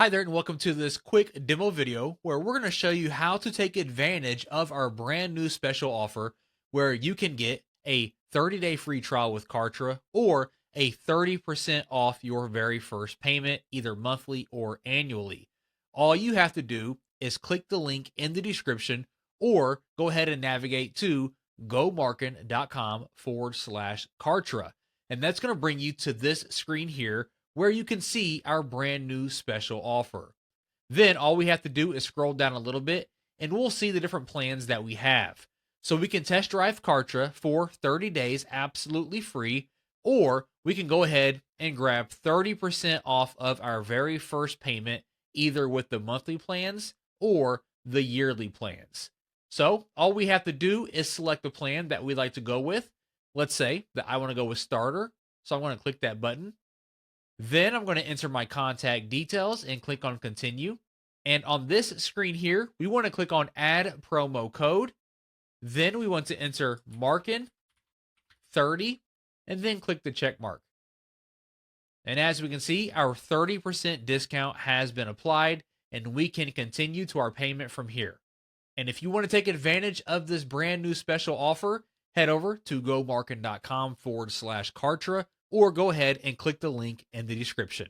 Hi there and welcome to this quick demo video where we're going to show you how to take advantage of our brand new special offer where you can get a 30-day free trial with Kartra or a 30% off your very first payment, either monthly or annually. All you have to do is click the link in the description or go ahead and navigate to gomarkin.com/Kartra. And that's going to bring you to this screen here where you can see our brand new special offer. Then all we have to do is scroll down a little bit and we'll see the different plans that we have. So we can test drive Kartra for 30 days absolutely free, or we can go ahead and grab 30% off of our very first payment, either with the monthly plans or the yearly plans. So all we have to do is select the plan that we'd like to go with. Let's say that I want to go with starter. So I'm going to click that button. Then I'm going to enter my contact details and click on continue. And on this screen here, we want to click on add promo code. Then we want to enter Markin 30 and then click the check mark. And as we can see, our 30% discount has been applied and we can continue to our payment from here. And if you want to take advantage of this brand new special offer, head over to gomarkin.com/Kartra or go ahead and click the link in the description.